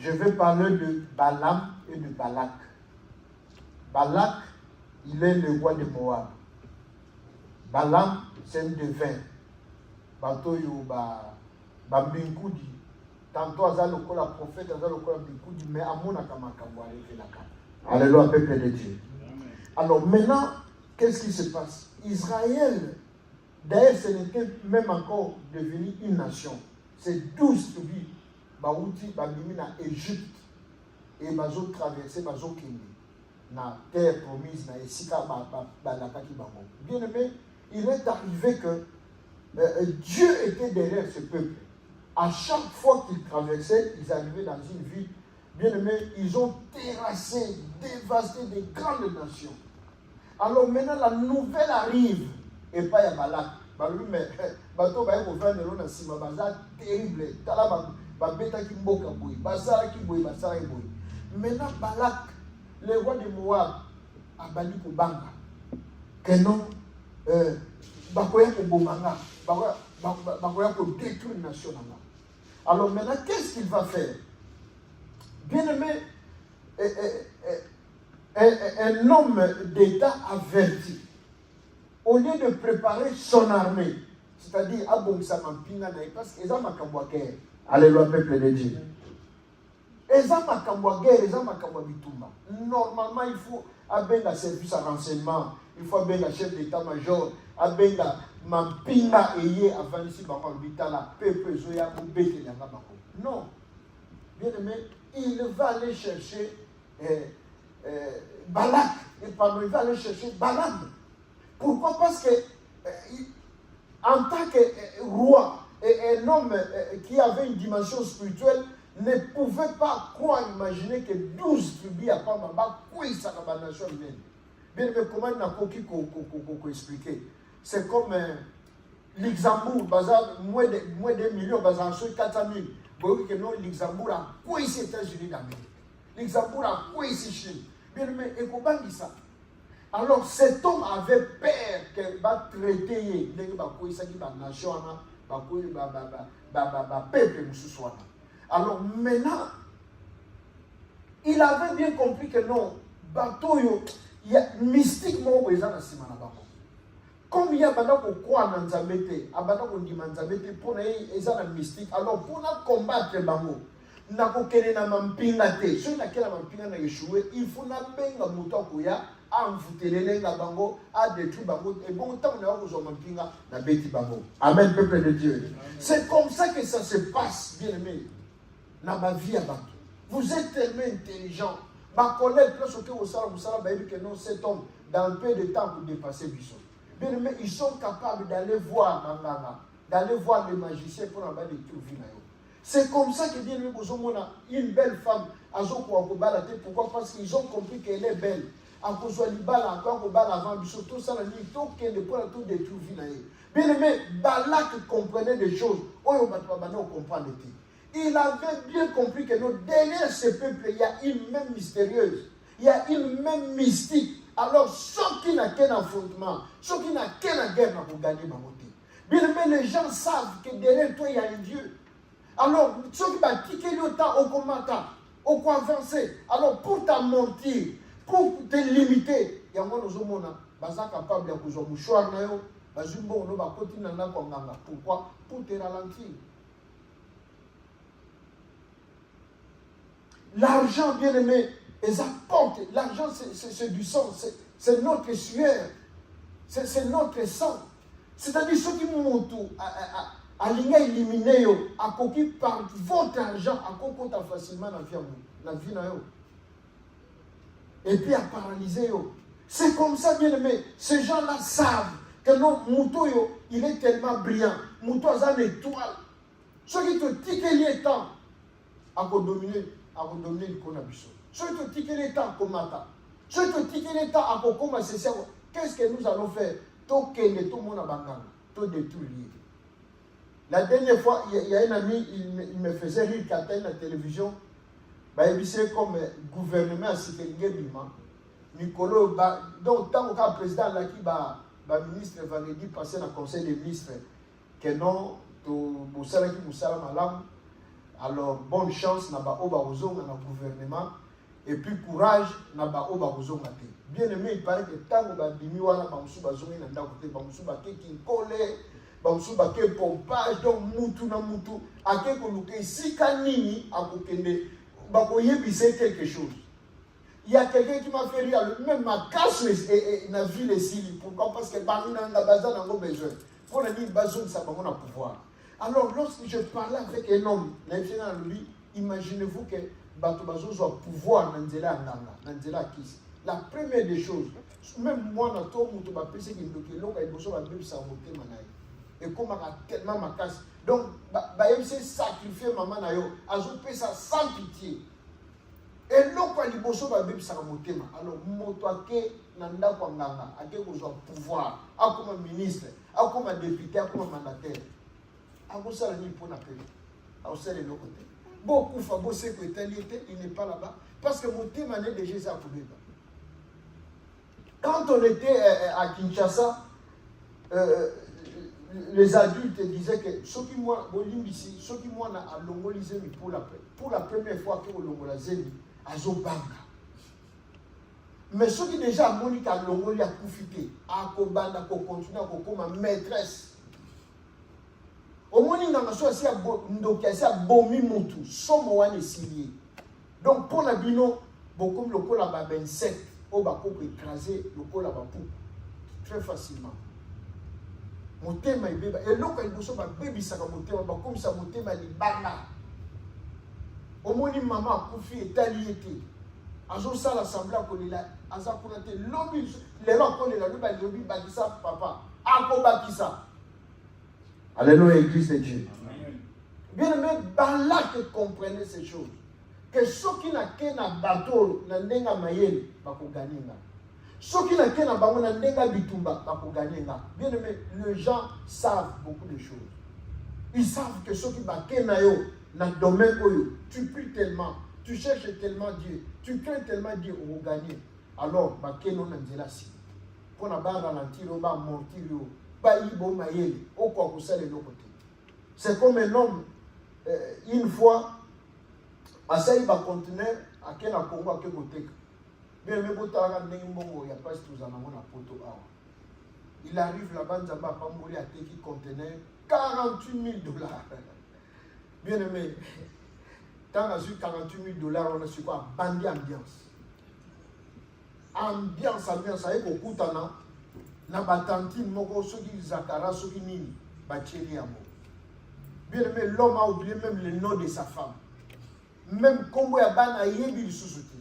je vais parler de Balaam et de Balak. Balak, il est le roi de Moab. Balaam, c'est un devin. Batoyo, Bambinkoudi. Tantôt, Azal le prophète, Azal le Bambinkoudi, mais Amona Kamakambo, alléluia, peuple de Dieu. Alors maintenant, qu'est-ce qui se passe? Israël, d'ailleurs, ce n'était même encore devenu une nation. C'est 12 tribus, Baouti, Babimina, Égypte, et Bazo traversé, Bazo Kindi, na terre promise, na Esika, Balakaki Bango. Bien aimé, il est arrivé que Dieu était derrière ce peuple. À chaque fois qu'ils traversaient, ils arrivaient dans une ville. Bien aimé, ils ont terrassé, dévasté des grandes nations. Alors maintenant, la nouvelle arrive, et pas à Balak. Mais bateau va être ouvert dans le ciment, bazar terrible. Tala babeta qui mboka boy, bazar qui boy, bazar qui boy. Maintenant Balak, le roi de Moab, a bali pour Banga. Que non, bakoya pour Bomanga, bakoya pour détruire une nation. Alors maintenant, qu'est-ce qu'il va faire? Bien aimé, un homme d'État averti. Au lieu de préparer son armée, c'est-à-dire Abongsa Mampinga, parce qu'ils ont ma guerre. Alléluia, peuple de Dieu. Ils ont ma guerre, ils ont ma bitumba. Normalement, il faut abenga service à renseignement, il faut abenga chef d'état-major, abenga Mampinga eye avant ici, la peuple zoya ou bête de. Non. Bien aimé, il va aller chercher Balak, il va aller chercher Balaam. Pourquoi? Parce que en tant que roi et un homme qui avait une dimension spirituelle ne pouvait pas croire, imaginer que 12 tribus à Pamaba, quoi ça va la nation humaine. Bien, mais comment on a qu'on expliquer? C'est comme Luxembourg, moins de millions, bazar 400 000. Vous voyez que non, Luxembourg a quoi ici États-Unis d'Amérique? Luxembourg a quoi ici Chine? Bien, mais et comment dit ça? Alors cet homme avait peur qu'elle va traiter les nation, peuple. Alors maintenant, il avait bien compris que non, il y a mystiquement comme il y a pourquoi dans Nzambete, pour les mystique, alors pour combattre les bango. Na kokene na mampinga te so na kela mampinga na échoué il faut na benga muto kuya envoûter na bango a détruire bango et bon temps na ko mampinga na beti bango. Amen, peuple de Dieu. C'est comme ça que ça se passe, bien aimé, dans ma vie à Bantou. Vous êtes tellement intelligent, ma collègue plus que vous savez que non, cet homme dans peu de temps pour dépasser Bisson. Bien aimé, ils sont capables d'aller voir Manganga, d'aller voir les magiciens pour en bas de tout vie. C'est comme ça que bien aimé, une belle femme, pourquoi? Parce qu'ils ont compris qu'elle est belle. Bien aimé, Balak comprenait des choses. Il avait bien compris que derrière ce peuple, il y a une main mystérieuse, il y a une main mystique. Alors, ceux qui n'ont qu'un affrontement, ceux qui n'ont qu'une guerre pour gagner ma montée. Bien aimé, les gens savent que derrière toi, il y a un Dieu. Alors, ceux qui vont tiquer le temps au combattant, au quoi avancer. Alors, pour t'amortir, pour te limiter, il y a un monde qui est capable de faire un mouchoir. Pourquoi? Pour te ralentir. L'argent, bien aimé, ils apportent. L'argent, c'est du sang, c'est notre sueur, c'est notre sang. C'est-à-dire ceux qui m'ont tout. Aligné éliminé à coquille par votre argent à coquille facilement la vie et puis à paralyser. C'est comme ça, bien aimé. Ces gens-là savent que non, Mouto, il est tellement brillant. Mouto a une étoile. Ceux qui te tiquent les temps à dominer le conabusson. Ceux qui te tiquent les temps comme matin. Ceux qui te tiquent les temps à commencer. Qu'est-ce que nous allons faire? Tout le monde a bangana, tout détruire. La dernière fois, il y a un ami, il me faisait rire quand il la télévision. Il c'est comme gouvernement à Sikengébima. Nicolo, donc tant que président là qui va ministre vendredi passer dans le conseil des ministres, que non, pour ça qui nous malam, Alors, bonne chance na ba oba ozonga na gouvernement et puis courage na ba oba ozonga te. Bien aimé, il paraît que tango ba bimi wana ba musu ba zongi na ndako te, ba musu ba ke kinkole, ba musu ba ke pompage, donc mutu na mutu, ake ko luke sika nini akokende ba ko yebise quelque chose. Il y a quelqu'un qui m'a fait rire, même ma casse na ville ici. Pourquoi? Parce que bami na nga bazan na ngo besoin. Pour la dire bazon ça ba mona pouvoir. Alors, lorsque je parlais avec un homme, imaginez-vous que Batobazo soit pouvoir dans la kiss. La première des choses, même moi, dans tout le monde, je suis et comme tellement ma casse. Donc, il s'est sacrifié maman, il a fait ça sans pitié. Et l'autre, il a fait ça alors, motoake nanda kwa nganga, ake ko pouvoir, comme ministre, comme député, comme mandataire. Beaucoup de sécurité, il n'est pas là-bas. Parce que mon thème est déjà ça. Quand on était à Kinshasa, les adultes disaient que ceux qui m'ont longolisé pour la première fois que longolisé à Zobanga. Mais ceux qui déjà ont longoli à profiter, à Kobanda, à continuer à comme maîtresse. Au moins, il y a un bon mutu, somme wane signé. Donc, pour la bino, beaucoup de locaux là-bas, 27, au bas pour écraser le col là-bas très facilement. Mon thème est bébé. Et l'autre, il y a un bébé, ça va monter, comme ça, mon thème est bana. Au moins, maman a confié, est allié. Azo ça l'assemblée à Kolila, Aza Kolate, lobby, les gens connaissent la lobby, Bakisa, papa, Ako Bakisa. Alléluia, Église de Dieu. Bien aimé, Balak comprenait ces choses. Que ceux qui n'ont qu'un bateau, n'endenga mayel, bako gagner. Ceux qui n'ont qu'un bateau, n'endenga bitumba, bako gagner. Bien aimé, les gens savent beaucoup de choses. Ils savent que ceux qui baké nayo, dans le domaine où tu pries tellement, tu cherches tellement Dieu, tu crains tellement Dieu pour gagner. Alors, baké non n'endela si. Pour n'a pas ralentir, on va mentir. C'est comme un homme, une fois, à ça il va continuer à quel Congo à quel côté. Bien, mais il y a pas tout ça il arrive là-bas, il va pas mourir à qui contenait 48 000 $. Bien aimé, quand on a su 48 000 $, on a su quoi? Bandit ambiance. Ambiance, ça y est, au coup na batantine moko soki zakara soki nini bacheli yamo. Bien aimé, l'homme a oublié même le nom de sa femme. Même Congo ya bana yebi lisusu te.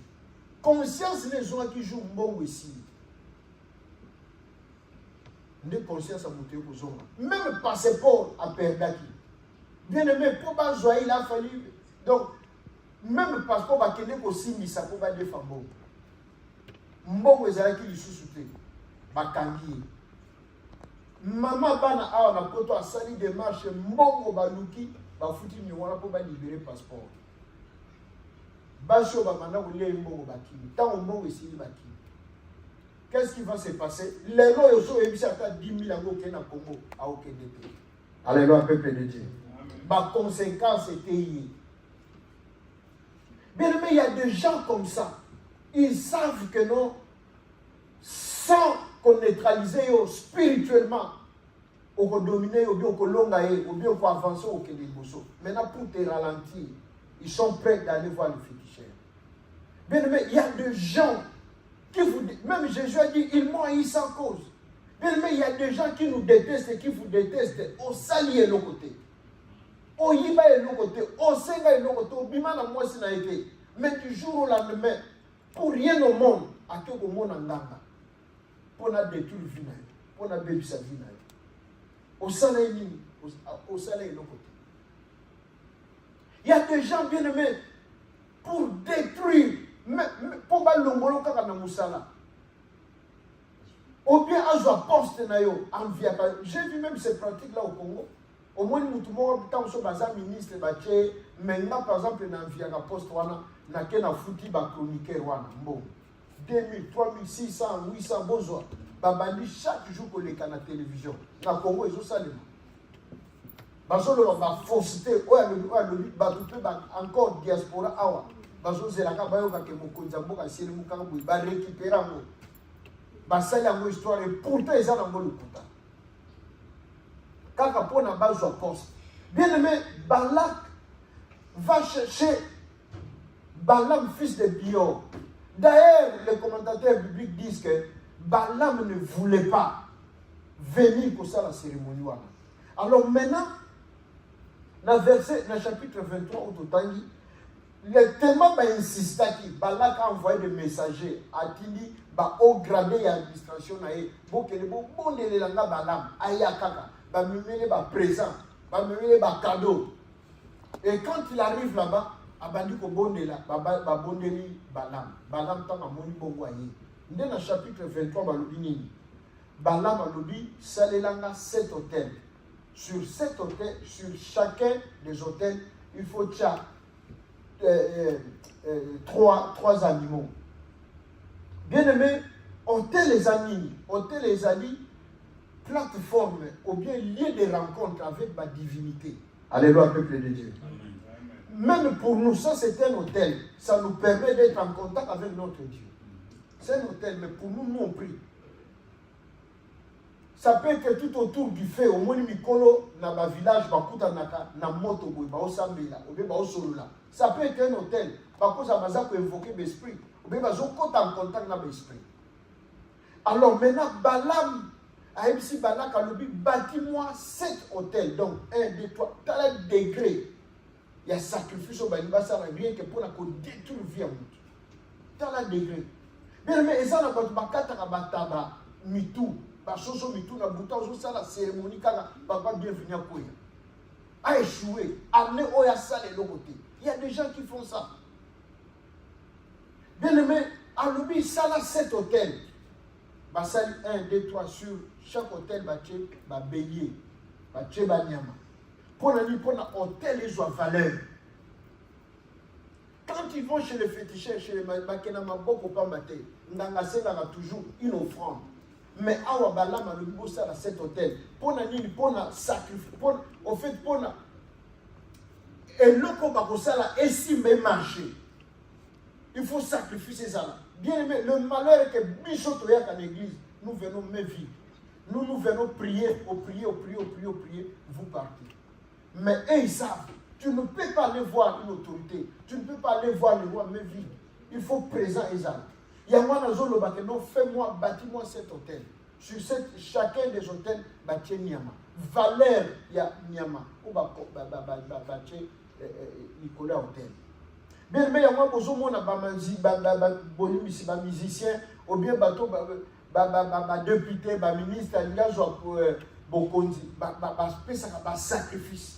Conscience les gens qui jouent mbongo ici. Nde conscience a monté ko zonga. Même passeport a perdaki. Bien aimé, pour ba joie il a fallu donc même passeport ba kende ko simbisa ko ba defa mbongo. Mbongo ezalaki lisusu te. Bakangi. Maman bana a na poto a sali démarche mbongo baluki ba futi ni wana po ba libérer passeport. Bacho ba manda ko le mbongo bakini. Tant mbongo esili bakini. Qu'est-ce qui va se passer? Les lois yoso ebisa ta 10 000 ango ke na Congo a okendete. Alléluia peuple de Dieu. Ba conséquence était y. Bien aimé, il y a des gens comme ça. Ils savent que non, sans qu'on neutralise spirituellement, on peut dominer, ou bien on peut longayer, ou bien on peut avancer au Kéliboso. Maintenant, pour te ralentir, ils sont prêts d'aller voir le féticheur. Bien aimé, il y a des gens qui vous disent, même Jésus a dit, ils m'ont haï sans cause. Bien aimé, il y a des gens qui nous détestent et qui vous détestent. On s'allie de l'autre côté. On y va de l'autre côté. On s'engage de l'autre côté. On bima na moi si na été. Mais du jour au lendemain, pour rien au monde, à tout le monde en ganga. Pour na détruire la vie, pour na bébi sa vie. Au salaire de l'autre côté. Il y a des gens bien aimés pour détruire, pour pas l'ongolo kaka na musala. Ou bien à un poste na yo en via. J'ai vu même ces pratiques là au Congo. Au moins nous tout le monde tant so baza ministre baché maintenant par exemple na via ka poste wana na ke na futi ba chroniqueur wana bon 2000 3600 800 besoin babandi chaque jour pour les canaux télévision na Congo ils ont ça. bazolo ba fausseté encore diaspora awa bazozelaka bayoka ke mokonzi ya mboka asili mokaka boye barécupere yango basali yango histoire et pourtant eza nango lokuta kaka mpona bazwa poste. Bien aimé, Balak va chercher Balaam fils de Bior. D'ailleurs, les commentateurs bibliques disent que Balaam ne voulait pas venir pour ça la cérémonie. Alors maintenant, dans le chapitre 23 au total, le témoin va insister que Balak a envoyé des messagers à Tili, au gradé et administration, pour que les bons les langues Balaam, Ayakaka, présent, cadeau. Et quand il arrive là-bas, abandi ko bondela bondeli Balaam tant à moni bongwaye. Dans le chapitre 23 balobi nini? Balaam alobi salelanga 7 hôtels. Sur 7 hôtels, sur chacun des hôtels, il faut trois animaux. Bien aimé, hôtel les amis, plateforme ou bien lieu de rencontre avec ma divinité. Alléluia, peuple de Dieu. Même pour nous, ça c'est un hôtel. Ça nous permet d'être en contact avec notre Dieu. C'est un hôtel, mais pour nous, nous on prie. Ça peut être tout autour du fait, au moins Mikolo, dans ma village, na moto, ça peut être un hôtel. Par contre, ça va évoquer l'esprit. Ou bien, en contact avec l'esprit. Alors maintenant, Balaam, AMC Balak a dit, bâtis-moi 7 hôtels. Donc, 1, 2, 3, dans le degré. Il y a sacrifice au Baliba, ça rien que pour détruire vie à nous. Dans le degré. Bien, mais ça n'a pas de bataba, mitou, basoso mitou, na bouton, ça la cérémonie, papa bienvenue à Koya. A échoué, amené au Yassa de l'autre côté. Il y a des gens qui font ça. Bien aimé, à l'oubli, ça là 7 hôtels. Basali 1, 2, 3 sur chaque hôtel, ba bélier, ba nyama. Pour la nuit, pour l'hôtel, ils ont valeur. Quand ils vont chez les féticheurs, chez les Makenama, beaucoup pas maté, Ndangasé a toujours une offrande. Mais Awa Balama, le boss à cet hôtel, pour la nuit, pour la sacrifice, au fait, pour la. Et le Kobakosala, estime marché. Il faut sacrifier ça là. Bien aimé, le malheur est que Bichot Toyak en église, nous venons me vivre. Nous venons prier, prier, vous partez. Mais eux, ils savent, tu ne peux pas aller voir une autorité, tu ne peux pas aller voir le roi me vivre. Il faut présent et ça. Il y a moi dans le bateau, non, fais-moi, bâtis-moi cet hôtel. Sur chacun des hôtels, bâtis Niama. Valeur, il y a Niama. Ou bâtis Nicolas Hôtel. Bien, mais il y a moi, des musiciens, ou bien bateau, député, ministre, il y a Bokonzi, sacrifice.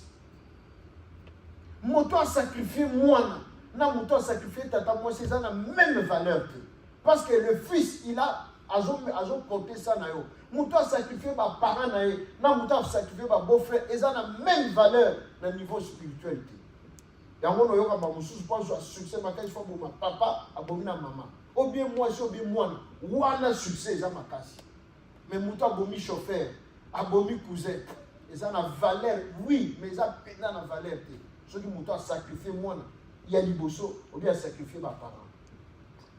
Moto a sacrifié moi, moto a sacrifié tata moi, c'est ça la même valeur. Parce que le fils, il a porté ça na yo. Moto a sacrifié ma parent na yo, moto a sacrifié ma beau-frère, et ça la même valeur dans le niveau spiritualité. Yango no yoka ba mususu pas sur succès makasi faut ma papa abomina maman. Ou bien moi so bien moi wana succès ça makasi. Mais moto abomi chauffeur, abomi cousin, et ça la valeur, oui, mais ça pendant la valeur. Ceux qui m'ont sacrifié moi, il y a liboso, ou bien sacrifier ma parent.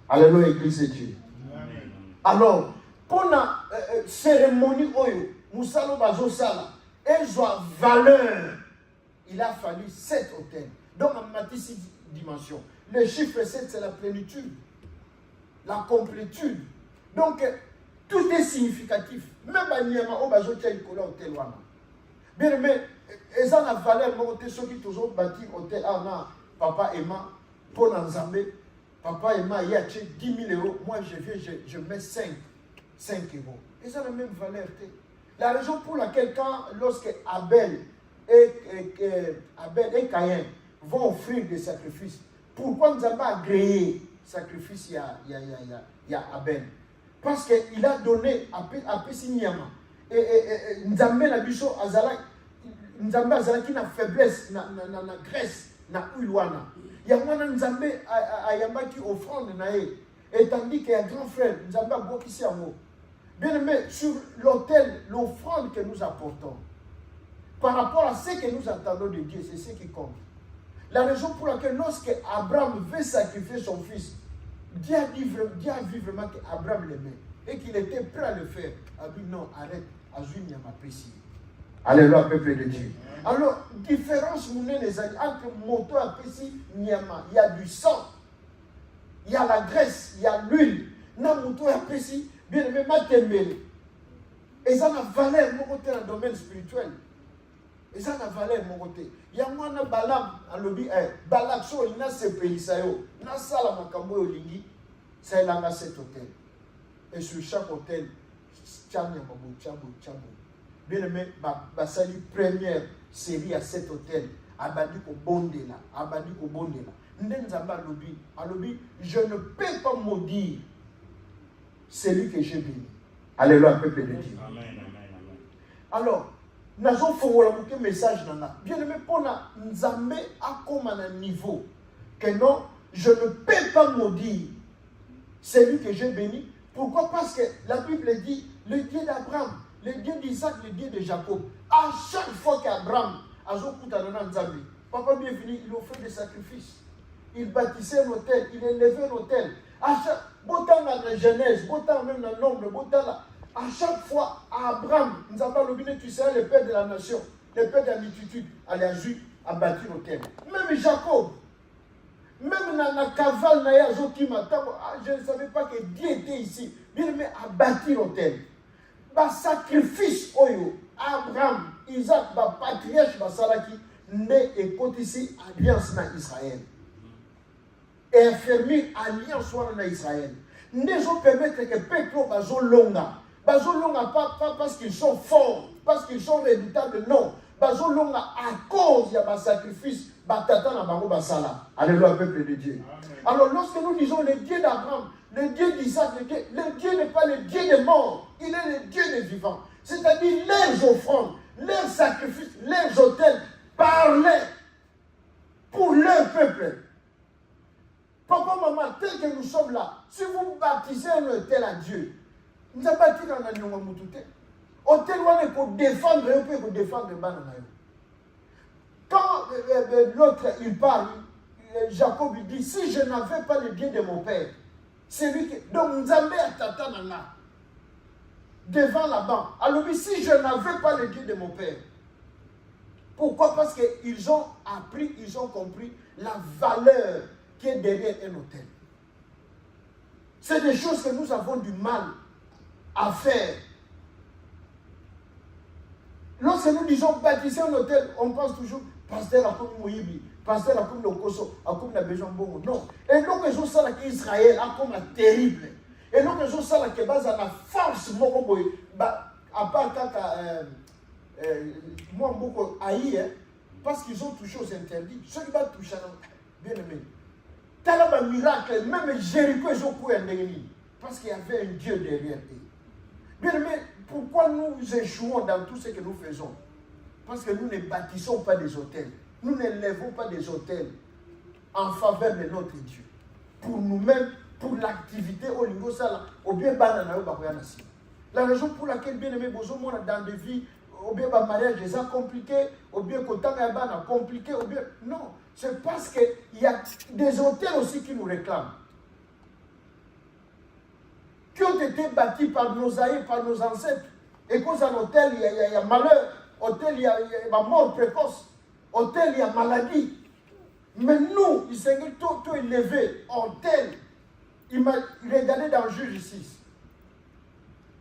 Alléluia, Église de Dieu. Amen. Alors, pour la cérémonie, Moussalo Bazo Sala, elles ont valeur. Il a fallu 7 hôtels. Donc, en matière dimension. Le chiffre 7, c'est la plénitude, la complétude. Donc, tout est significatif. Même à Niama, on va jouer un hôtel. Bien aimé, et ça la valeur, ceux qui toujours bâti hôtel, papa et ma, pour Nzambé, papa et ma, il y a 10 000 euros, moi je viens, je mets 5 euros. Et ça la même valeur. La raison pour laquelle, lorsque Abel et Caïn vont offrir des sacrifices, pourquoi nous avons agréé sacrifice il y a Abel? Parce qu'il a donné à Pessignama. Et Nzambé n'a bicho azala Nzambé azala qui na faiblesse na graisse na uilwana. Il y a mwana Nzambé ayamba qui offrande na e. Et tandis qu'il y a grand frère Nzambé a beaucoup Bien aimé, sur l'autel, l'offrande que nous apportons, par rapport à ce que nous attendons de Dieu, c'est ce qui compte. La raison pour laquelle lorsque Abraham veut sacrifier son fils, Dieu a vu vraiment qu'Abraham l'aimait et qu'il était prêt à le faire. Il a dit non, arrête, Azul n'y a pas précis. Alléluia, peuple de Dieu. Alors, différence entre moto et précis, il y a du sang, il y a la graisse, il y a l'huile. Dans moto et précis, bien aimé, et ça a la valeur mon côté dans le domaine spirituel. Et ça a la valeur mon côté. Il y a moi na balam à lobby balak so il na ce pays ça yo na sala makambo yo lingi ça il a cet hôtel. Et sur chaque hôtel chambo. Bien aimé sali première série à cet hôtel abadi ko bondela Ndenzamba lobby je ne peux pas maudire celui que j'ai béni. Alléluia, peuple de Dieu. Amen. Alors, nous avons fait un message dans la. Bien aimé, pour nous Nzambe a comme un niveau que non, je ne peux pas maudire celui que j'ai béni. Pourquoi? Parce que la Bible dit le Dieu d'Abraham, le Dieu d'Isaac, le Dieu de Jacob. À chaque fois qu'Abraham a Nzambe, papa bienvenu, il offrait des sacrifices. Il bâtissait un hôtel, il élevait un hôtel. À chaque fois dans la Genèse, même dans l'ombre, à chaque fois, Abraham, nous avons l'obligé, tu seras le père de la nation, le père de la multitude, à bâtir l'hôtel. Même Jacob, même dans la cavale, je ne savais pas que Dieu était ici. Bien aimé, à bâtir l'hôtel. Par sacrifice, Abraham, Isaac, patriarche, Salaki, né et côté ici, alliance dans Israël. Et affermir alliance dans Israël. Nous ont permettre que les peuples bazolonga pas parce qu'ils sont forts, parce qu'ils sont redoutables, non. Bazolonga à cause de la sacrifice, batata na bango basala. Alléluia, peuple de Dieu. Amen. Alors lorsque nous disons le Dieu d'Abraham, le Dieu d'Isaac, le Dieu n'est pas le Dieu des morts, il est le Dieu des vivants. C'est-à-dire leurs offrandes, leurs sacrifices, leurs autels parlaient pour leur peuple. Papa, maman, tel que nous sommes là, si vous baptisez un hôtel à Dieu, nous avons bâti dans la Nyonga Moutouté. Hôtel, on est pour défendre, on peut pour défendre le bananaï. Quand l'autre, il parle, Jacob, il dit, si je n'avais pas le Dieu de mon père, c'est lui qui... Donc, nous avons tata là, devant là-bas. Alors, si je n'avais pas le Dieu de mon père, pourquoi? Parce qu'ils ont appris, ils ont compris la valeur qui est derrière un hôtel. C'est des choses que nous avons du mal à faire. Lorsque nous disons bâtisser un hôtel, on pense toujours pasteur à comme Moïbi, pasteur à comme Lokoso, à comme la Béjon Bongo. Non. Et donc, ils ont ça là qu'Israël a comme un terrible. Et donc, ils ont ça là qui est basé à la force, à part quand moi, beaucoup haï, parce qu'ils ont touché aux interdits. Ceux qui vont toucher, bien aimé. Tel un miracle, même Jéricho, ils ont couru un ennemi. Parce qu'il y avait un Dieu derrière eux. Bien aimé, pourquoi nous échouons dans tout ce que nous faisons? Parce que nous ne bâtissons pas des hôtels. Nous n'élevons pas des hôtels en faveur de notre Dieu. Pour nous-mêmes, pour l'activité au niveau sala, au bien banana au bakoyanasi. La raison pour laquelle, bien aimé, nous dans des vies, au bien mariage des compliqué, au bien kotanga bana compliqué, au bien non, c'est parce que il y a des hôtels aussi qui nous réclament, qui ont été bâtis par nos aïeux, par nos ancêtres. Et quand un hôtel, il y a malheur, hôtel, il y a mort précoce, hôtel, il y a maladie. Mais nous, il s'est tout élevé, hôtel. Il m'a regardé dans le juge 6.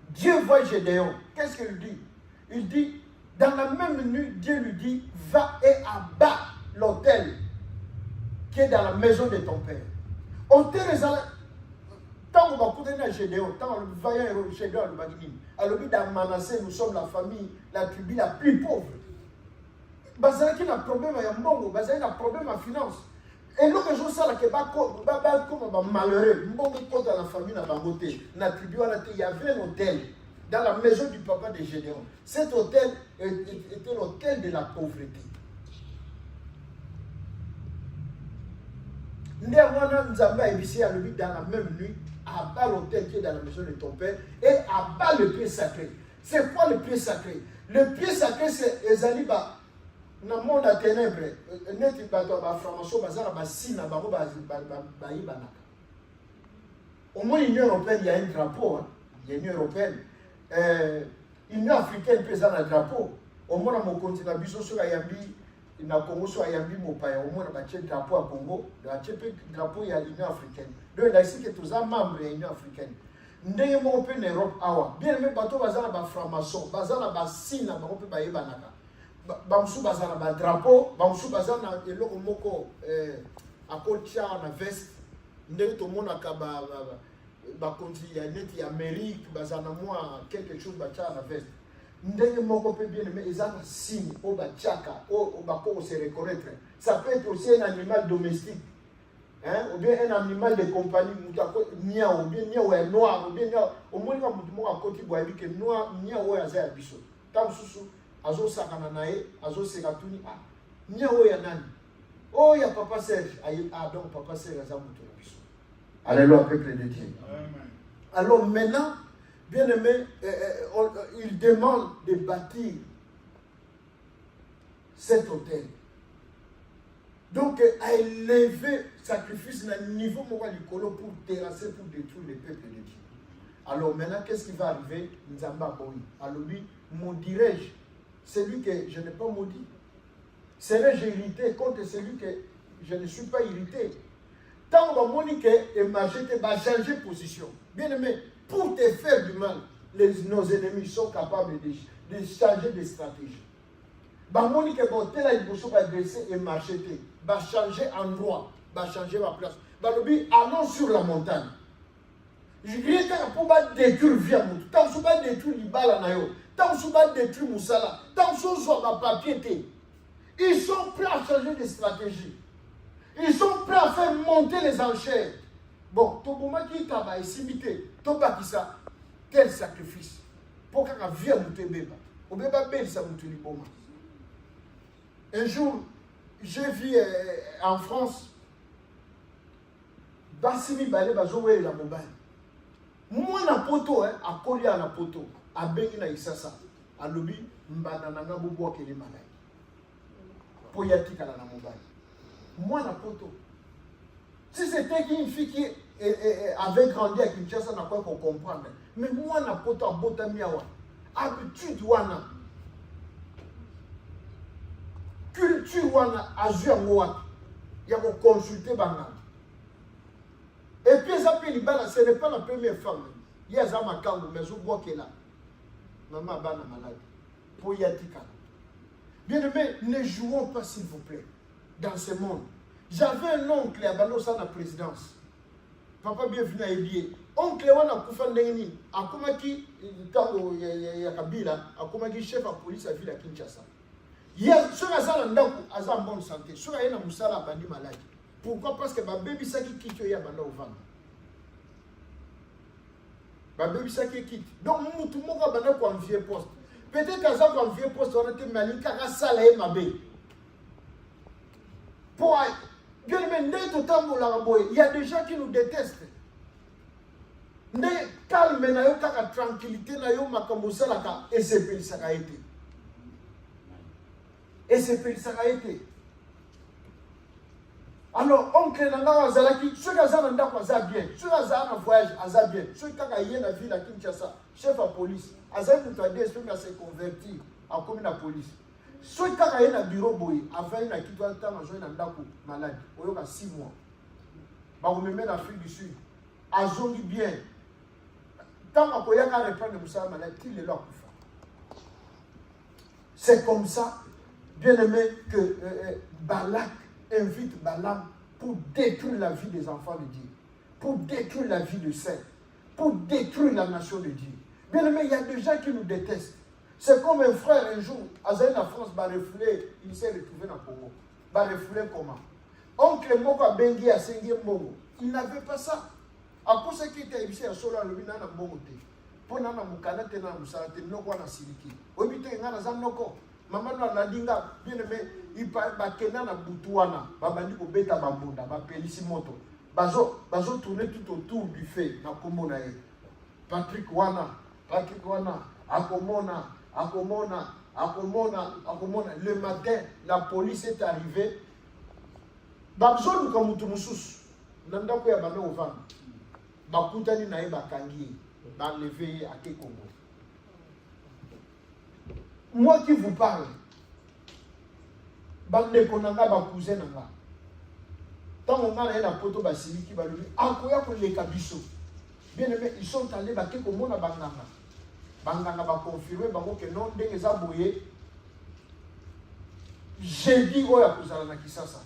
Dieu voit Gédéon. Qu'est-ce qu'il dit? Il dit, dans la même nuit, Dieu lui dit, va et abat l'autel qui est dans la maison de ton père. Autel est à la... Tant qu'on va courir à Gédéon, tant qu'on va y aller à Gédéon, alors dans Manassé, nous sommes la famille, la tribu la plus pauvre. Bazaki n'a problème à Yambongo, Bazaki n'a problème à finance. Et nous, les gens savent que comme malheureux, Mbongo compte dans la famille n'a pas voté. La tribu, il y avait un hôtel dans la maison du papa de Gédéon. Cet hôtel était l'hôtel de la pauvreté. Néanmoins, nous avons évité dans la même nuit, abat l'hôtel qui est dans la maison de ton père et abat le pied sacré. C'est quoi le pied sacré? Le pied sacré, c'est Ezaliba. Dans le monde à ténèbres, net franc-maçon, au moins l'Union européenne, il y a un drapeau. Hein. Il y a l'Union européenne. L'Union africaine présente un drapeau. Au moins, dans mon continent, sur Ayambi, dans le Congo, sur Ayambi, mon pays, au moins, on a un drapeau à Congo. Il y a un drapeau, il y a l'Union africaine. Donc, il y a ici que tous les membres de l'Union africaine. Nous avons un Europe. Bien aimé, bateau, bazar, franc-maçon, bazar, bassine, on peut pas y banaka. Bamsou bazar, drapeau, Bamsou bazar, et l'autre moko, à côté, en veste. Nous avons un kaba. Il y a Amérique, bazar, moi, quelque chose, bazar, en veste. Ndenge moko peut bien aimer, ils ont un signe, au bachaka, au bako se reconnaître. Ça peut être aussi un animal domestique, hein, ou bien un animal de compagnie, niao, ou bien niao est noir, ou bien niao, au moins quand vous à côté bois que noir, niao est azay abisso. Tant sous azo sakananae, azo seratuni, ah, niao est nani. Oh, il y a papa Serge, ah donc papa Serge azay mutu abisso. Alléluia, peuple de Dieu. Alors maintenant, bien aimé, il demande de bâtir cet hôtel. Donc, à élever sacrifice à un niveau pour terrasser, pour détruire les peuples de Dieu. Alors maintenant, qu'est-ce qui va arriver? Nzamba Boy. Alors lui, maudirai-je celui que je n'ai pas maudit? Serais-je irrité contre celui que je ne suis pas irrité? Tant que Monique et Majete va changer de position. Bien aimé, pour te faire du mal, nos ennemis sont capables de changer de stratégie. Monique va dresser et Majete va changer endroit, va changer ma place. Allons sur la montagne. Je dirais que pour détruire via Moutou, tant que va détruire Libala Nayo, tant que va détruire Moussala, tant que va papier. Ils sont prêts à changer de stratégie. Ils sont prêts à faire monter les enchères. Bon, Toboma qui travaille, simité, Tobakisa, quel sacrifice. Pour qu'on vie à Moutébeba. Au Béba Bel, ça Moutéboma. Un jour, j'ai vu en France, Bassimi Balé Bazoé la Mobile. Moi, na poto, à Kolia na poto, à Benina Isasa, à Lobi, Mbanana Bobo qui est malade. Poyatika na Mobile. Moi, na poto. Si c'était une fille qui avait grandi à Kinshasa, on n'a pas pour comprendre. Mais moi, na poto à Botamiawa. Habitude, wana. Culture, wana, azu angoa. Il y a pour consulter Bangal. Et puis, ça peut ce n'est pas la première femme. Il y a Zama Kango, mais je vois qu'elle est là. Maman Bana malade. Poyatika. Bien aimé, ne jouons pas, s'il vous plaît, dans ce monde. J'avais un oncle à Banosa la présidence. Papa bienvenue à Ebié. Oncle Wana Koufan Dengni, à Komaki, Tango Yakabila, à Komaki chef de police à ville à Kinshasa. Il y a sur Azan Ndaku, Azan bonne santé, sur Ayana Moussala Bandi malade. Pourquoi? Parce que ma baby Saki quitte Yabana au vent. Ma baby Saki quitte. Donc, tout le monde va bana pour un vieux poste. Peut-être qu'à ça, pour un vieux poste, on a été malika à Salé Mabé. Pour il y a des gens qui nous détestent. Ne calme na yo kaka tranquillité na yo makambosa laka et c'est pays ça a été. Et c'est pays ça a été. Alors oncle nanga wazalaki ceux qui azana ndako aza bien, ceux qui azana voyage aza bien, ceux qui a yé la ville à Kinshasa, chef de police, aza mutade ceux qui s'est converti en commune de police. Ceux qui a yé na bureau boy, avant na kitwa tanga zo na ndako malade, oyoka 6 mois. Ba vous mettez en Afrique du Sud. Azongi bien. Tant qu'on y a qu'à reprendre Moussa malade, il est là pour faire. C'est comme ça, bien aimé, que Balak invite Balaam pour détruire la vie des enfants de Dieu, pour détruire la vie de saints, pour détruire la nation de Dieu. Bien aimé, il y a des gens qui nous détestent. C'est comme un frère un jour, à la France, il s'est retrouvé dans le Congo. Il refoulé comment? Oncle Moko a bengi à Sengi Mbongo. Il n'avait pas ça. À cause qu'il était ici à Sola, le Bina n'a Mbongo. Pour Nana Moukana, Tena Moussarate, Noko na Siliki. Obité Nana Zanoko. Maman n'a dinga, bien aimé, il parle Bakena na Boutouana, Babandi ko Beta Bambunda, Bapelisi Moto. Bazo tourner tout autour du fait, na Komonae. Patrick Wana, Le matin, la police est arrivée. Babzon comme Mutumoussous. Nandako ya bame au vent. Bakutani na ye bakangi. Enlevé à Kekongo. Moi qui vous parle, bande konanga ba cousin nanga. Tant on a un poto basili qui va lui akoya pour les kabiso. Bien aimé, ils sont allés ba Kekongo na banganga. Banganga ba confirmer bango que non ndenge za boye. J'ai dit oya kozala na Kisasa.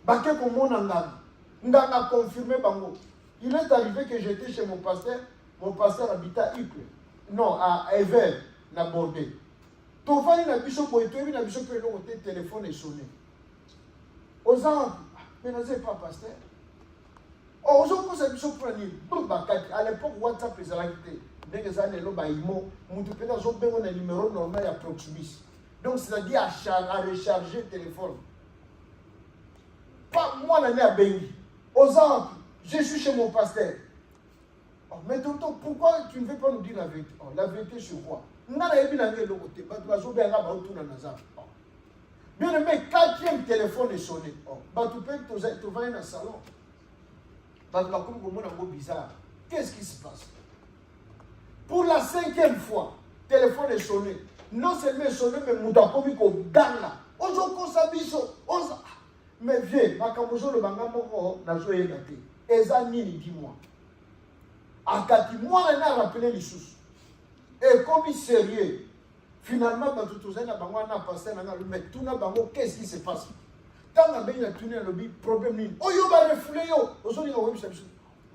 Ba Kekongo nanga. Nganga confirmer bango. Il est arrivé que j'étais chez mon pasteur habitait à Ucle. Non, à Ever, na Bordé. Tovani na biso boitobi na biso pe longo te téléphone est sonné. Aux ans, mais non c'est pas pasteur. Oh, aux gens ça biso prendre à l'époque WhatsApp les activités. Dès que ça ne lo ba imo, mutu pe na zo bengo na numéro normal à Proximus. Donc c'est-à-dire à recharger téléphone. Pas moi l'année à Bengi. Aux ans, je suis chez mon pasteur. Oh, mais tonton, pourquoi tu ne veux pas nous dire la vérité? Oh, la vérité sur quoi? Bien aimé, 4e téléphone est sonné. Oh, tu vas dans le salon. Bizarre. Qu'est-ce qui se passe? Pour la 5e fois, téléphone est sonné. Non seulement sonné, mais Moudakomi ko gana. Ozoko sabiso. Mais viens, Makamozo le Bangamoko, Nazo Yegate. Ezanini, dis-moi. Akati, moi, on a rappelé les sous. Et comme il est sérieux, finalement, mais tout n'a pas qu'est-ce qui se passe? Tant que bien tourné le problème ni. Oh yo ba refoulé yo. Aujourd'hui on va chercher.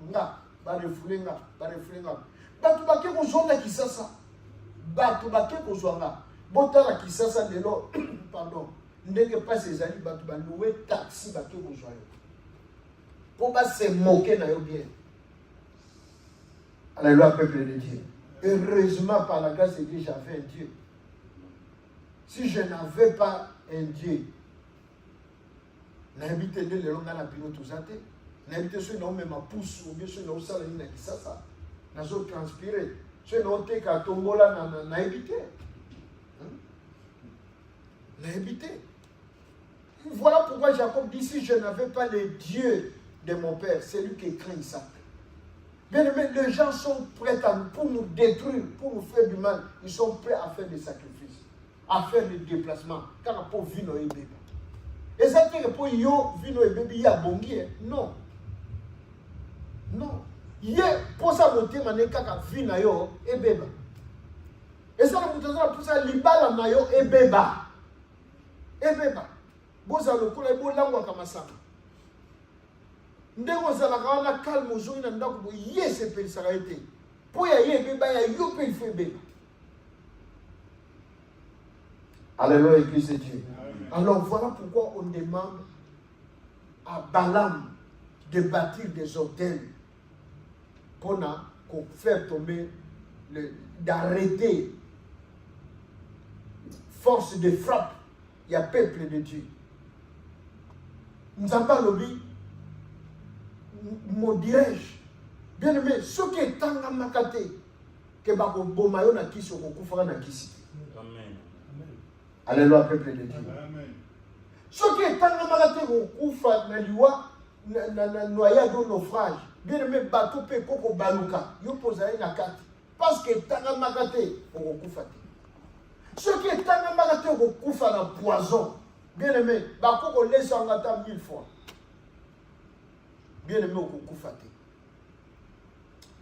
Nga ba refoulé nga. Batu ba ke ko zonda Kisasa. Batu ba ke ko zonda. Botala Kisasa lelo, pardon. Ndenge pas ces amis batu ba louer taxi ba ke ko zonda. Pour pas se moquer na yo bien. Alléluia, peuple de Dieu. Heureusement, par la grâce de Dieu, j'avais un Dieu. Si je n'avais pas un Dieu, n'habite de le long à la pilote aux athées, n'habite ceux qui ont même ma pousse, ou bien ceux qui ont ça, n'a pas transpiré. Ceux qui ont été qu'à Tombola, n'a habité. N'a habité. Voilà pourquoi Jacob dit si je n'avais pas le Dieu de mon père, c'est lui qui craint Isaac. Bien aimé, les gens sont prêts pour nous détruire, pour nous faire du mal. Ils sont prêts à faire des sacrifices, à faire des déplacements. Car pour vino et bébé. Et ça qui est pour yo vino et bébé, il y a bongi. Non. Non. Il y a pour ça monter mané kaka vino yo et bébé. Et ça le mouton pour ça libala mayo et bébé. Et bébé. Boza le kola bo langwa kamasaka. Ndeko zalaka na calme ozongi na ndako bo yese pe sarayete. Po ya ye ba ya yo pe febe. Alléluia, Église de Dieu. Alors voilà pourquoi on demande à Balaam de bâtir des hôtels pour faire tomber, d'arrêter force de frappe. Il y a peuple de Dieu. Nous avons parlé, mon dirais-je, bien aimé, ce qui est en Makate, que Bako Bomayo na kisi, Okufara na kisi. Amen. Alléluia, peuple de Dieu. Amen. Ce qui est en Makate, Okufara na liwa, na noyade au naufrage. Bien aimé, bateau pe koko baluka, yo posaye na kati. Parce que tanga Makate, Okufara. Ce qui est en Makate, Okufara na poison. Bien aimé, Bako laisse en attendre 1000 fois. Bien aimé, Okufara.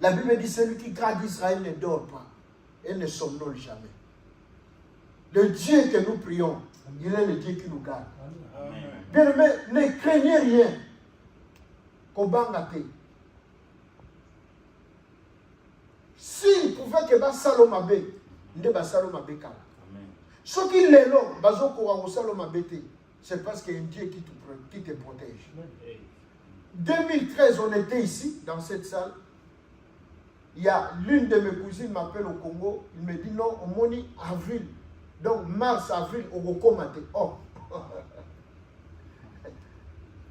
La Bible dit celui qui garde Israël ne dort pas et ne somnole jamais. Le Dieu que nous prions, il est le Dieu qui nous garde. Amen. Bien aimé, ne craignez rien. S'il pouvait que Salomabé, ne pas Salomabé kala. Ce qui est là, c'est parce qu'il y a un Dieu qui te protège. 2013, on était ici, dans cette salle. Il y a l'une de mes cousines m'appelle au Congo. Il me dit non, on m'a dit avril. Donc mars, avril, on va commenter. Oh.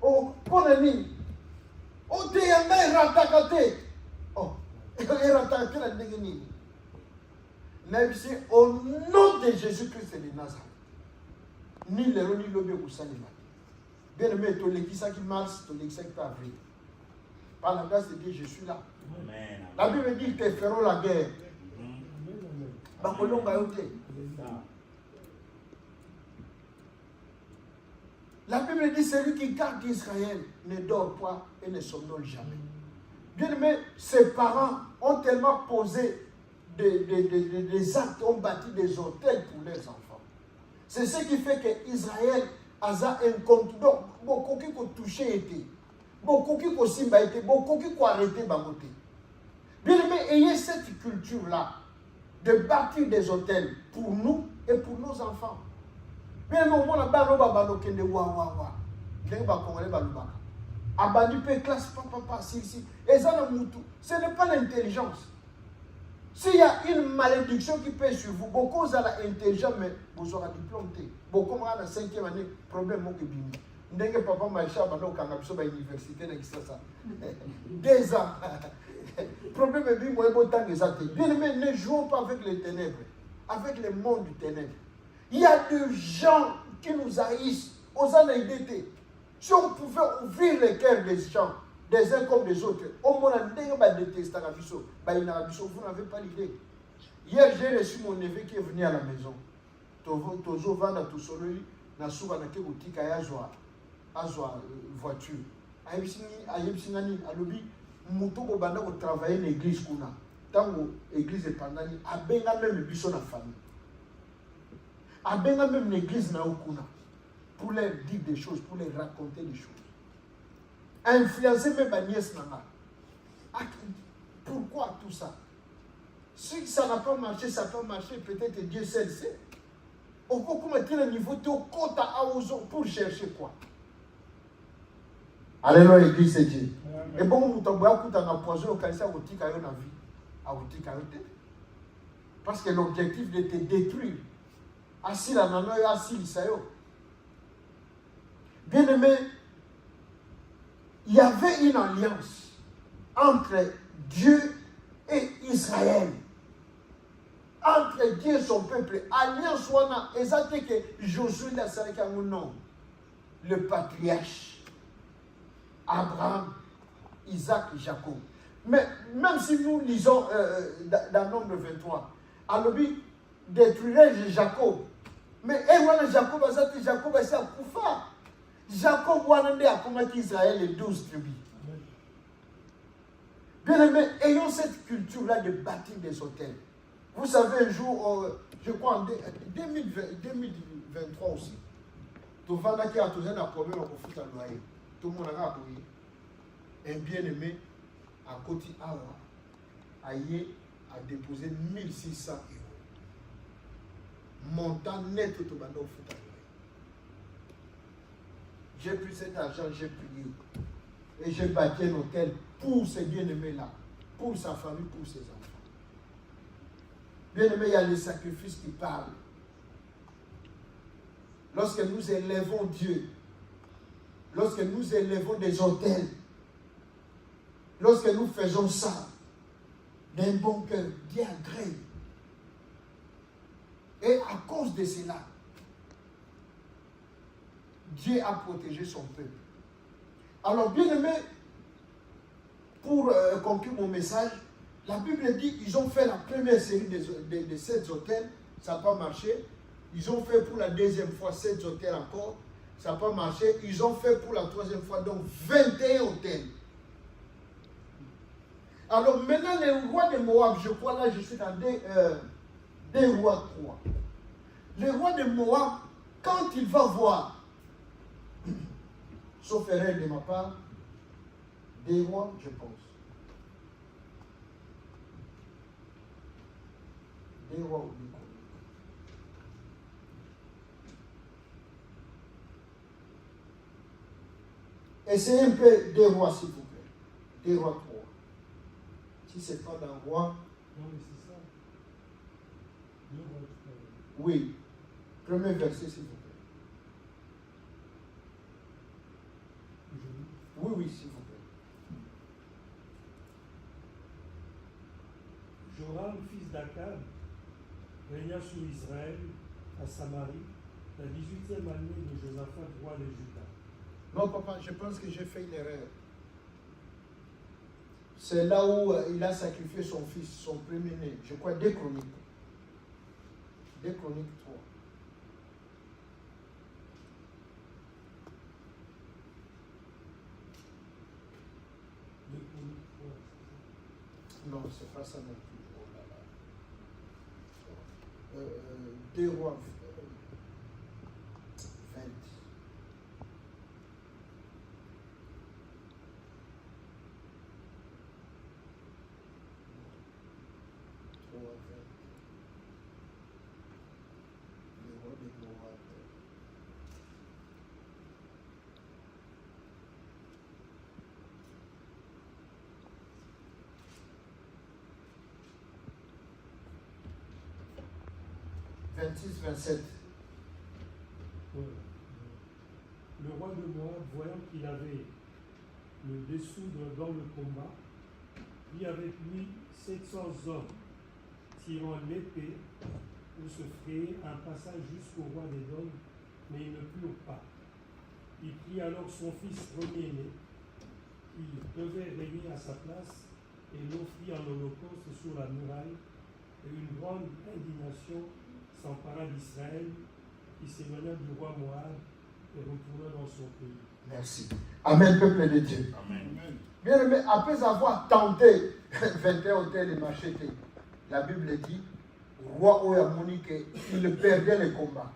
Oh, pour ami. Oh, t'es un mec ratakate. Oh. Au nom de Jésus-Christ de Nazareth, ni l'héros ni l'obé ou salima. Bien aimé, ton l'église qui mars, ton l'église qui avril. Par la grâce de Dieu, je suis là. Amen. La Bible dit qu'ils te feront la guerre. La Bible dit celui qui garde Israël ne dort pas et ne somnole jamais. Bien aimé, ses parents ont tellement posé des actes, ont bâti des hôtels pour leurs enfants. C'est ce qui fait que Israël a un compte. Donc, beaucoup qui ont touché été, beaucoup qui ont simba été, beaucoup qui ont arrêté bamoté. Bien aimé, ayez cette culture-là de bâtir des hôtels pour nous et pour nos enfants. Bien aimé, on a balokende wa. Abandi peut classe papa si. Et ça, ce n'est pas l'intelligence. S'il y a une malédiction qui pèse sur vous, beaucoup ont l'intelligence, mais vous aurez diplôme. Beaucoup ont la 5e année, problème mon bimi. Ndenge papa maïcha bano kangabiso ba université na kisasa. 2 ans. Problème bimi mo ebo tang ezate. Bien aimé, ne jouons pas avec les ténèbres, avec le monde du ténèbre. Il y a des gens qui nous haïssent aux années. Si on pouvait ouvrir les cœurs des gens, des uns comme des autres, au moins vous n'avez pas l'idée. Hier, j'ai reçu mon neveu qui est venu à la maison. Tozo vanda tout solo, na souba na ke boutique azwa voiture. Ayebisingani alobi muto ko banda ko travailler l'église kuna. Tango église epandani abenga même biso na famille. Abenga même l'église na okuna. Pour leur dire des choses, pour leur raconter des choses. Influencer mes nièces nana. Pourquoi tout ça? Si ça n'a pas marché, ça peut marcher, peut-être Dieu seul sait. Au coup, mettre le niveau de compte à Aozo pour chercher quoi? Alléluia, église c'est Dieu. Et bon, vous tombez à coup d'un poison au cancer à votre vie. À votre parce que l'objectif de te détruire. Assis la nana, assis l'Isaïo. Bien aimé, il y avait une alliance entre Dieu et Israël. Entre Dieu et son peuple. Alliance wana, exactement que Josué n'a pas dit un nom. Le patriarche. Abraham, Isaac et Jacob. Mais même si nous lisons dans Nombre 23, alors détruirait Jacob. Mais Jacob a dit Koufa. Jacob a combattu Israël et 12 tribus. Bien aimé, ayons cette culture-là de bâtir des hôtels. Vous savez, un jour, je crois en 2023 aussi, tout le monde qui a toujours un problème au foot à loyer. Tout le monde a appuyé. Un bien-aimé à côté Awa a déposé 1600 €. Montant net au foot à loyer. J'ai pris cet argent, j'ai prié. Et j'ai bâti un hôtel pour ces bien-aimés-là, pour sa famille, pour ses enfants. Bien-aimés, il y a les sacrifices qui parlent. Lorsque nous élevons Dieu, lorsque nous élevons des hôtels, lorsque nous faisons ça d'un bon cœur, Dieu agrée. Et à cause de cela, Dieu a protégé son peuple. Alors, bien aimé, pour conclure mon message, la Bible dit qu'ils ont fait la première série de 7 hôtels, ça n'a pas marché. Ils ont fait pour la deuxième fois 7 hôtels encore, ça n'a pas marché. Ils ont fait pour la troisième fois, donc 21 hôtels. Alors maintenant, les rois de Moab, je crois là, je suis dans 2 rois 3. Le roi de Moab, quand il va voir, sauf erreur de ma part, 2 rois, je pense. 2 rois ou 2 rois. Essayez un peu 2 rois, s'il vous plaît. 2 rois 3. Si ce n'est pas d'un roi. Non, mais c'est ça. 2 rois 3. Oui. Premier verset, s'il vous plaît. Oui, s'il vous plaît. Jéroboam, fils d'Akab, régna sur Israël, à Samarie, la 18e année de Josaphat, roi de Juda. Non, papa, je pense que j'ai fait une erreur. C'est là où il a sacrifié son fils, son premier-né. Je crois 2 Chroniques. 2 Chroniques 3. Non, c'est pas ça non plus. Oh là là. 2 Rois 20. Le roi de Moab. « 26-27. Le roi de Moab, voyant qu'il avait le dessoudre dans le combat, prit avec lui 700 hommes, tirant l'épée pour se frayer un passage jusqu'au roi d'Édom, mais ils ne purent pas. Il prit alors son fils premier-né, qui devait régner à sa place, et l'offrit en holocauste sur la muraille, et une grande indignation s'empara d'Israël, qui s'éloigna du roi Moab et retourna dans son pays. Merci. Amen, peuple de Dieu. Amen. Bien aimé, après avoir tenté 21 hôtels et machetés, la Bible dit, roi Oyamonique, il perdait le combat.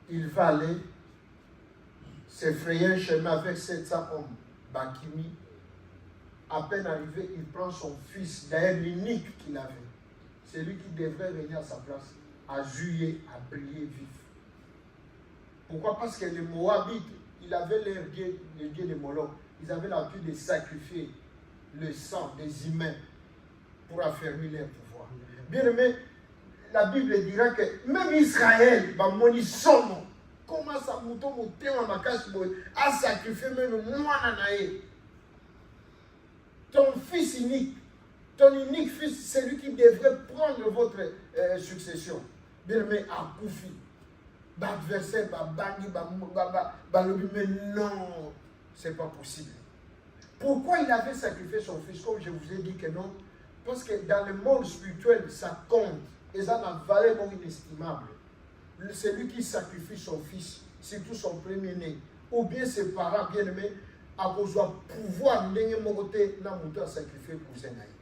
Il va aller se frayer un chemin avec 700 hommes. Bakimi, à peine arrivé, il prend son fils, d'ailleurs l'unique qu'il avait. C'est lui qui devrait venir à sa place, à juillet, à briller vif. Pourquoi? Parce que les Moabites, ils avaient leur dieu, le dieu de Moloch. Ils avaient l'habitude de sacrifier le sang des humains pour affermir leur pouvoir. Bien aimé, la Bible dira que même Israël va moni son. Comment ça mouton a sacrifié même moi nanae. Ton fils unique, ton unique fils, c'est lui qui devrait prendre votre succession. Bien aimé, à Koufi. L'adversaire va banni, mais non, c'est pas possible. Pourquoi il avait sacrifié son fils? Comme je vous ai dit que non, parce que dans le monde spirituel, ça compte. Et ça a une valeur inestimable. C'est lui qui sacrifie son fils, surtout son premier-né, ou bien ses parents bien-aimés, à cause du pouvoir de sacrifier pour ses naïs.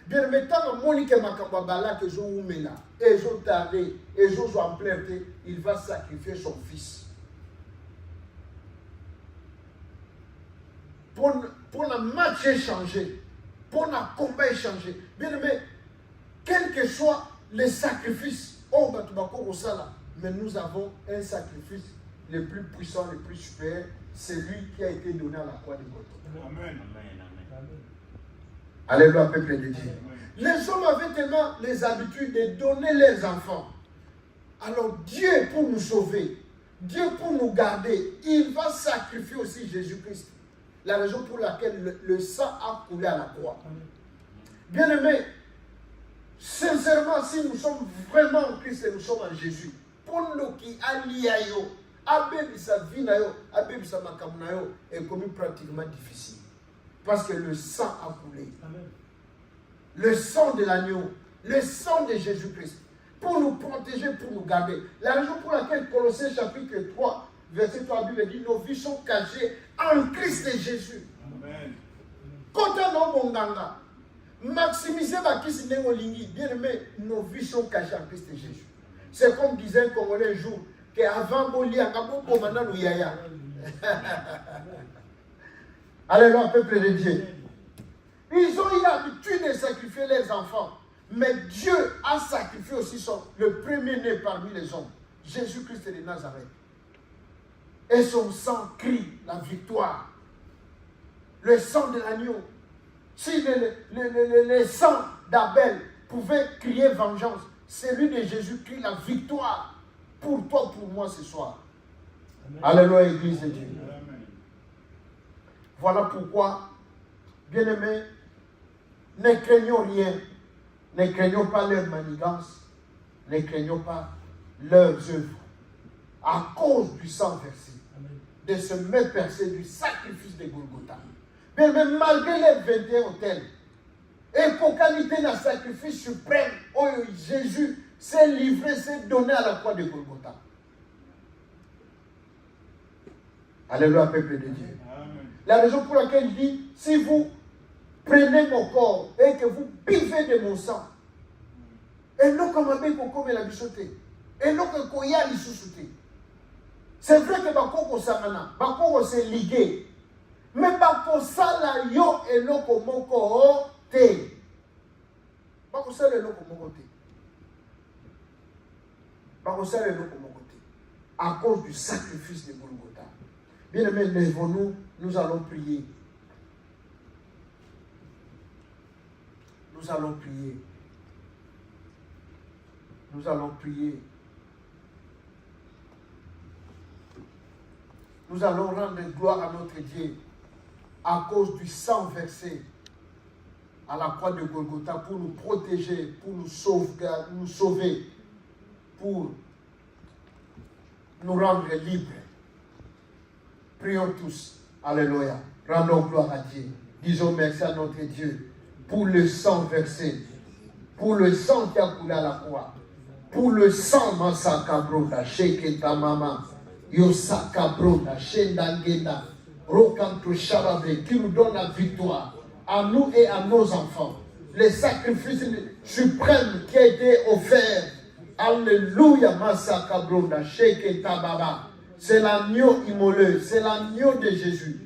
Bien aimé, tant que Monique Makababala, que je vous mets là, et je tardé, et je suis en plein, il va sacrifier son fils. Pour le match échanger, pour le combat échanger. Bien aimé, quel que soit le sacrifice, mais nous avons un sacrifice le plus puissant, le plus supérieur, c'est lui qui a été donné à la croix de Golgotha. Amen. Alléluia, peuple de Dieu. Les hommes avaient tellement les habitudes de donner leurs enfants. Alors Dieu, pour nous sauver, Dieu pour nous garder, il va sacrifier aussi Jésus-Christ. La raison pour laquelle le sang a coulé à la croix. Bien aimé, sincèrement, si nous sommes vraiment en Christ et nous sommes en Jésus, pour nous qui allient sa vie sa est comme pratiquement difficile. Parce que le sang a coulé. Amen. Le sang de l'agneau, le sang de Jésus-Christ, pour nous protéger, pour nous garder. La raison pour laquelle Colossiens chapitre 3, verset 3, la Bible dit, nos vies sont cachées en Christ et Jésus. Amen. Quand on a maximiser ma kisi n'engolingi, bien aimé, nos vies sont cachées en Christ et Jésus. C'est comme disait un Congolais un jour, qu'avant Boli, à Kaboko, maintenant nous yaya. Alléluia, peuple de Dieu. Ils ont eu l'habitude de sacrifier les enfants. Mais Dieu a sacrifié aussi le premier-né parmi les hommes, Jésus-Christ de Nazareth. Et son sang crie la victoire. Le sang de l'agneau. Si le sang d'Abel pouvait crier vengeance, celui de Jésus crie la victoire pour toi, pour moi ce soir. Amen. Alléluia, Église de Dieu. Amen. Voilà pourquoi, bien-aimés, ne craignons rien. Ne craignons pas leur manigance, ne craignons pas leurs œuvres. À cause du sang versé, de ce même percé du sacrifice de Golgotha. Mais malgré les 21 hôtels, et pour qualité d'un sacrifice suprême, où Jésus s'est livré, s'est donné à la croix de Golgotha. Alléluia, peuple de Dieu. Amen. La raison pour laquelle il dit, si vous prenez mon corps et que vous buvez de mon sang, et non comme un la bichoté, et non que koya li sous-souté. C'est vrai que Bakoko Samana, Bakoko s'est ligué, mais Bakoko Sala yo et non comme mon corps te. Bakoko Sala et non comme mon côté. Bakoko Sala et non comme mon côté. À cause du sacrifice de Golgotha. Bien aimés, lèvons-nous, nous allons prier. Nous allons prier. Nous allons prier. Nous allons rendre gloire à notre Dieu à cause du sang versé à la croix de Golgotha pour nous protéger, pour nous sauver, pour nous rendre libres. Prions tous. Alléluia. Rendons gloire à Dieu. Disons merci à notre Dieu pour le sang versé, pour le sang qui a coulé à la croix, pour le sang Masakabroda, Sheketa Mama, Yosakabroda, Shendangenda, Rokanto Sharabe, qui nous donne la victoire à nous et à nos enfants. Le sacrifice suprême qui a été offert. Alléluia, Masakabroda, Sheketa Baba. C'est l'agneau immolé, c'est l'agneau de Jésus.